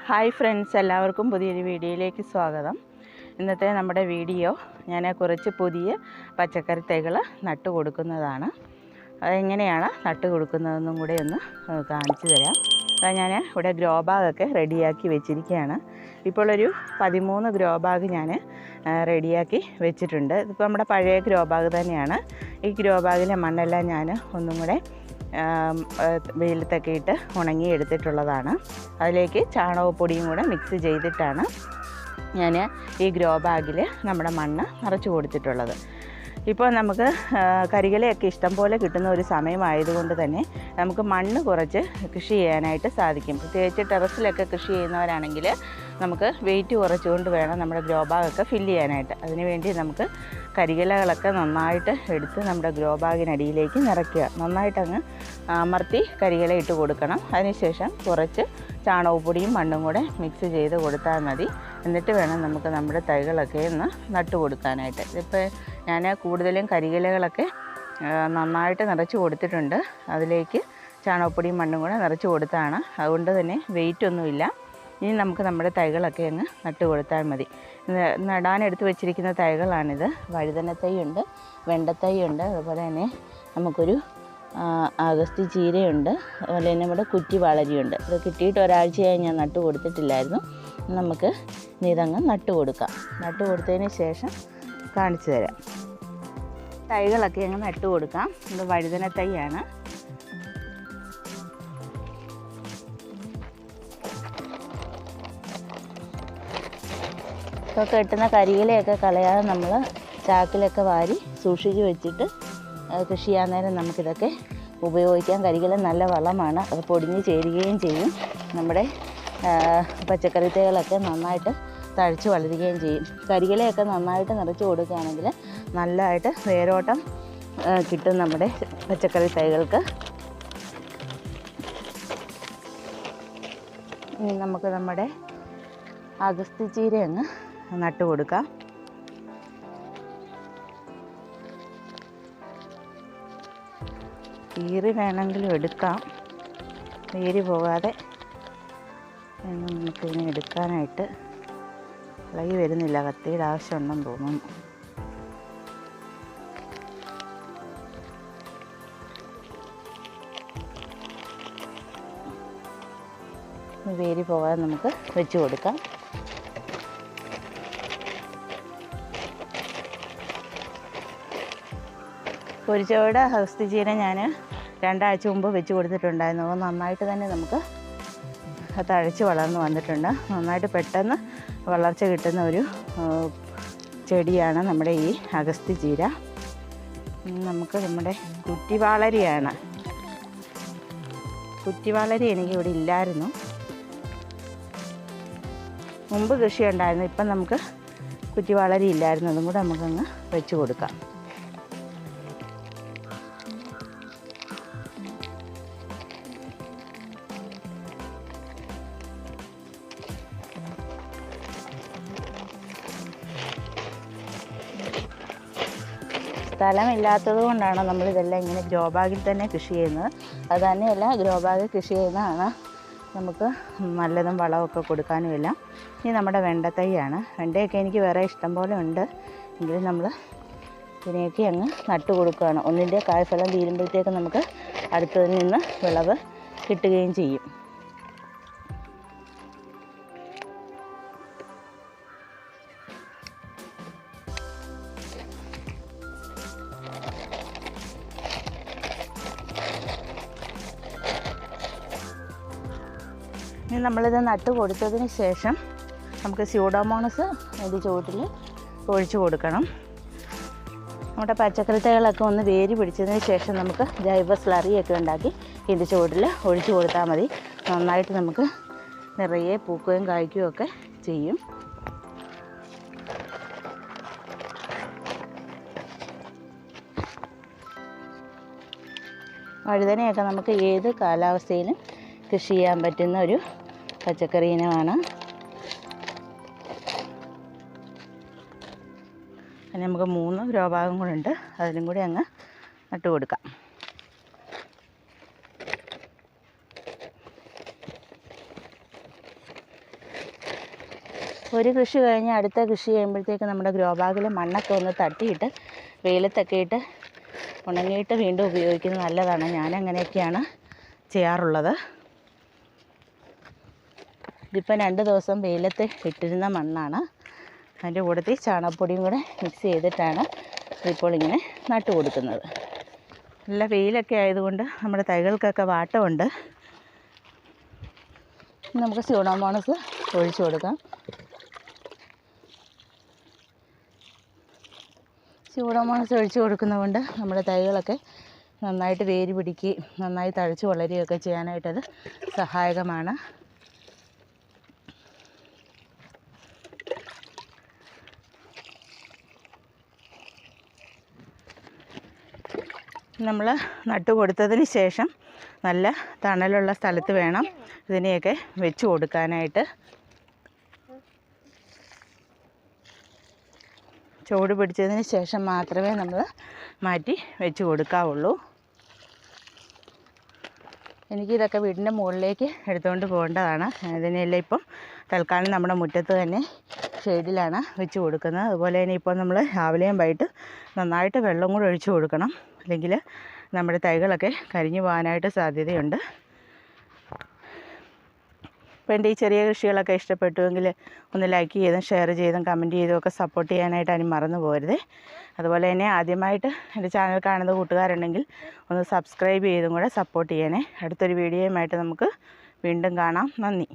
Hi friends, എല്ലാവർക്കും പുതിയൊരു വീഡിയോയിലേക്ക് സ്വാഗതം. ഇന്നത്തെ നമ്മുടെ വീഡിയോ ഞാൻ കുറച്ച് പുതിയ പച്ചക്കറി തൈകൾ നട്ടു കൊടുക്കുന്നതാണ്. അതെങ്ങനെയാണ് നട്ടു കൊടുക്കുന്നതെന്നും കൂടെ ഒന്ന് കാണിച്ചു തരാം. അത് ഞാൻ ഇവിടെ ഗ്രോ ബാഗൊക്കെ റെഡിയാക്കി വെച്ചിരിക്കുകയാണ്. ഇപ്പോൾ ഒരു 13 ഗ്രോ ബാഗ് ഞാൻ റെഡിയാക്കി വെച്ചിട്ടുണ്ട്. ഇതിപ്പോൾ നമ്മുടെ പഴയ ഗ്രോ ബാഗ് തന്നെയാണ്. ഈ ഗ്രോ ബാഗിലെ മണ്ണെല്ലാം ഞാൻ ഒന്നും കൂടെ വെയിലത്തൊക്കെ ഇട്ട് ഉണങ്ങി എടുത്തിട്ടുള്ളതാണ്. അതിലേക്ക് ചാണകപ്പൊടിയും കൂടെ മിക്സ് ചെയ്തിട്ടാണ് ഞാൻ ഈ ഗ്രോ ബാഗിൽ നമ്മുടെ മണ്ണ് നിറച്ച് കൊടുത്തിട്ടുള്ളത്. ഇപ്പോൾ നമുക്ക് കരിയിലയൊക്കെ ഇഷ്ടം പോലെ കിട്ടുന്ന ഒരു സമയമായതുകൊണ്ട് തന്നെ നമുക്ക് മണ്ണ് കുറച്ച് കൃഷി ചെയ്യാനായിട്ട് സാധിക്കും. പ്രത്യേകിച്ച് ടെറസിലൊക്കെ കൃഷി ചെയ്യുന്നവരാണെങ്കിൽ നമുക്ക് വെയിറ്റ് കുറച്ചുകൊണ്ട് വേണം നമ്മുടെ ഗ്രോ ബാഗൊക്കെ ഫില്ല് ചെയ്യാനായിട്ട്. അതിനുവേണ്ടി നമുക്ക് കരിയിലകളൊക്കെ നന്നായിട്ട് എടുത്ത് നമ്മുടെ ഗ്രോ ബാഗിനടിയിലേക്ക് നിറയ്ക്കുക. നന്നായിട്ടങ്ങ് അമർത്തി കരിയില ഇട്ട് കൊടുക്കണം. അതിനുശേഷം കുറച്ച് ചാണകപ്പൊടിയും മണ്ണും കൂടെ മിക്സ് ചെയ്ത് കൊടുത്താൽ മതി. എന്നിട്ട് വേണം നമുക്ക് നമ്മുടെ തൈകളൊക്കെ ഒന്ന് നട്ടു കൊടുക്കാനായിട്ട്. ഇതിപ്പോൾ ഞാൻ കൂടുതലും കരിയിലകളൊക്കെ നന്നായിട്ട് നിറച്ച് കൊടുത്തിട്ടുണ്ട്. അതിലേക്ക് ചാണകപ്പൊടിയും മണ്ണും കൂടെ നിറച്ച് കൊടുത്താണ്. അതുകൊണ്ട് തന്നെ വെയിറ്റൊന്നുമില്ല. ഇനി നമുക്ക് നമ്മുടെ തൈകളൊക്കെ അങ്ങ് നട്ടു കൊടുത്താൽ മതി. നടാനെടുത്ത് വെച്ചിരിക്കുന്ന തൈകളാണിത്. വഴുതന തൈയുണ്ട്, വെണ്ടത്തൈയുണ്ട്, അതുപോലെ തന്നെ നമുക്കൊരു അഗസ്തി ചീരയുണ്ട്, അതുപോലെ തന്നെ നമ്മുടെ കുറ്റി വളരിയുണ്ട്. ഇത് കിട്ടിയിട്ട് ഒരാഴ്ചയായി ഞാൻ നട്ടു കൊടുത്തിട്ടില്ലായിരുന്നു. നമുക്ക് ഇതങ്ങ് നട്ടു കൊടുക്കാം. നട്ടു കൊടുത്തതിന് ശേഷം കാണിച്ചു തരാം. തൈകളൊക്കെ അങ്ങ് നട്ടു കൊടുക്കാം. ഇത് വഴുതന തൈയാണ്. ഇപ്പോൾ കെട്ടുന്ന കരിയിലയൊക്കെ കളയാതെ നമ്മൾ ചാക്കിലൊക്കെ വാരി സൂക്ഷിച്ച് വെച്ചിട്ട് കൃഷി ചെയ്യാൻ നേരം നമുക്കിതൊക്കെ ഉപയോഗിക്കാം. കരിയില നല്ല വളമാണ്. അത് പൊടിഞ്ഞ് ചേരുകയും ചെയ്യും. നമ്മുടെ പച്ചക്കറി തൈകളൊക്കെ നന്നായിട്ട് തഴച്ച് വളരുകയും ചെയ്യും. കരിയിലയൊക്കെ നന്നായിട്ട് നിറച്ച് കൊടുക്കുകയാണെങ്കിൽ നല്ലതായിട്ട് വേരോട്ടം കിട്ടും നമ്മുടെ പച്ചക്കറി തൈകൾക്ക്. ഇനി നമുക്ക് നമ്മുടെ അഗസ്തി ചീര അങ്ങ് നട്ടു കൊടുക്കാം. കീറി വേണമെങ്കിലും എടുക്കാം. വേര് പോകാതെ നമുക്കിതിനെ എടുക്കാനായിട്ട് ഇളകി വരുന്നില്ല. കത്തിയുടെ ആവശ്യമുണ്ടെന്ന് തോന്നുന്നു. വേര് പോകാതെ നമുക്ക് വെച്ച് കൊടുക്കാം. ഒരു ചുവട് അഗസ്തി ചീര ഞാൻ 2 ആഴ്ച മുമ്പ് വെച്ച് കൊടുത്തിട്ടുണ്ടായിരുന്നു. അത് നന്നായിട്ട് തന്നെ നമുക്ക് തഴച്ച് വളർന്ന് വന്നിട്ടുണ്ട്. നന്നായിട്ട് പെട്ടെന്ന് വളർച്ച കിട്ടുന്ന ഒരു ചെടിയാണ് നമ്മുടെ ഈ അഗസ്തി ചീര. നമുക്ക് നമ്മുടെ കുറ്റിവാളരിയാണ്. കുറ്റിവാളരി എനിക്കിവിടെ ഇല്ലായിരുന്നു. മുമ്പ് കൃഷി ഉണ്ടായിരുന്നു. ഇപ്പം നമുക്ക് കുറ്റിവാളരി ഇല്ലായിരുന്നു. അതും കൂടെ നമുക്കങ്ങ് വെച്ച് കൊടുക്കാം. സ്ഥലമില്ലാത്തത് കൊണ്ടാണ് നമ്മളിതെല്ലാം ഇങ്ങനെ ഗ്രോ ബാഗിൽ തന്നെ കൃഷി ചെയ്യുന്നത്. അത് തന്നെയല്ല, ഗ്രോ ബാഗിൽ കൃഷി ചെയ്യുന്നതാണ് നമുക്ക് നല്ലതും വളമൊക്കെ കൊടുക്കാനും എല്ലാം. ഇനി നമ്മുടെ വെണ്ടത്തൈയാണ്. വെണ്ടയൊക്കെ എനിക്ക് വേറെ ഇഷ്ടം പോലെ ഉണ്ട്. എങ്കിലും നമ്മൾ ഇതിനെയൊക്കെ അങ്ങ് നട്ടു കൊടുക്കുകയാണ്. ഒന്നിൻ്റെ കായ്ഫലം തീരുമ്പോഴത്തേക്ക് നമുക്ക് അടുത്തതിൽ നിന്ന് വിളവ് കിട്ടുകയും ചെയ്യും. ഇനി നമ്മളിത് നട്ട് കൊടുത്തതിന് ശേഷം നമുക്ക് സ്യൂഡോമോണസ് ഇത് ചുവട്ടിൽ ഒഴിച്ചു കൊടുക്കണം. നമ്മുടെ പച്ചക്കറി തൈകളൊക്കെ ഒന്ന് വേര് പിടിച്ചതിന് ശേഷം നമുക്ക് ജൈവ സ്ലറിയൊക്കെ ഉണ്ടാക്കി ഇത് ചുവട്ടിൽ ഒഴിച്ചു കൊടുത്താൽ മതി. നന്നായിട്ട് നമുക്ക് നിറയെ പൂക്കുകയും കായ്ക്കുകയും ഒക്കെ ചെയ്യും. വഴുതനയൊക്കെ നമുക്ക് ഏത് കാലാവസ്ഥയിലും കൃഷി ചെയ്യാൻ പറ്റുന്ന ഒരു പച്ചക്കറി ഇനമാണ്. അതിന് നമുക്ക് 3 ഗ്രോ ഭാഗം കൂടെ ഉണ്ട്. അതിലും കൂടി അങ്ങ് നട്ടു കൊടുക്കാം. ഒരു കൃഷി കഴിഞ്ഞ് അടുത്ത കൃഷി ചെയ്യുമ്പോഴത്തേക്ക് നമ്മുടെ ഗ്രോ ബാഗിൽ മണ്ണൊക്കെ ഒന്ന് തട്ടിയിട്ട് വെയിലത്തൊക്കെ ഇട്ട് ഉണങ്ങിയിട്ട് വീണ്ടും ഉപയോഗിക്കുന്നത് നല്ലതാണ്. ഞാനങ്ങനെയൊക്കെയാണ് ചെയ്യാറുള്ളത്. ഇതിപ്പോൾ 2 ദിവസം വെയിലത്ത് ഇട്ടിരുന്ന മണ്ണാണ്. അതിൻ്റെ കൂട്ടത്തിൽ ചാണകപ്പൊടിയും കൂടെ മിക്സ് ചെയ്തിട്ടാണ് ഇപ്പോൾ ഇങ്ങനെ നട്ടു കൊടുക്കുന്നത്. നല്ല വെയിലൊക്കെ ആയതുകൊണ്ട് നമ്മുടെ തൈകൾക്കൊക്കെ വാട്ടമുണ്ട്. നമുക്ക് സ്യൂഡോമോണസ് ഒഴിച്ചു കൊടുക്കാം. സ്യൂഡോമോണസ് ഒഴിച്ചു കൊടുക്കുന്നതുകൊണ്ട് നമ്മുടെ തൈകളൊക്കെ നന്നായിട്ട് വേര് പിടിക്കുകയും നന്നായി തഴച്ച് വളരുകയൊക്കെ ചെയ്യാനായിട്ടത് സഹായകമാണ്. നമ്മൾ നട്ടു കൊടുത്തതിന് ശേഷം നല്ല തണലുള്ള സ്ഥലത്ത് വേണം ഇതിനെയൊക്കെ വെച്ച് കൊടുക്കാനായിട്ട്. ചൂട് പിടിച്ചതിന് ശേഷം മാത്രമേ നമ്മൾ മാറ്റി വെച്ച് കൊടുക്കാവുള്ളൂ. എനിക്കിതൊക്കെ വീടിൻ്റെ മുകളിലേക്ക് എടുത്തുകൊണ്ട് പോകേണ്ടതാണ്. ഇതിനെല്ലാം ഇപ്പം തൽക്കാലം നമ്മുടെ മുറ്റത്ത് തന്നെ ഷെയ്ഡിലാണ് വെച്ച് കൊടുക്കുന്നത്. അതുപോലെ തന്നെ ഇപ്പോൾ നമ്മൾ രാവിലെയും വൈകിട്ട് നന്നായിട്ട് വെള്ളം കൂടെ ഒഴിച്ച് കൊടുക്കണം. അല്ലെങ്കിൽ നമ്മുടെ തൈകളൊക്കെ കരിഞ്ഞു പോകാനായിട്ട് സാധ്യതയുണ്ട്. അപ്പോൾ എൻ്റെ ഈ ചെറിയ കൃഷികളൊക്കെ ഇഷ്ടപ്പെട്ടുവെങ്കിൽ ഒന്ന് ലൈക്ക് ചെയ്തും ഷെയർ ചെയ്തും കമൻറ്റ് ചെയ്തും ഒക്കെ സപ്പോർട്ട് ചെയ്യാനായിട്ട് ആരും മറന്നു പോകരുത്. അതുപോലെ തന്നെ ആദ്യമായിട്ട് എൻ്റെ ചാനൽ കാണുന്ന കൂട്ടുകാരുണ്ടെങ്കിൽ ഒന്ന് സബ്സ്ക്രൈബ് ചെയ്തും കൂടെ സപ്പോർട്ട് ചെയ്യണേ. അടുത്തൊരു വീഡിയോയുമായിട്ട് നമുക്ക് വീണ്ടും കാണാം. നന്ദി.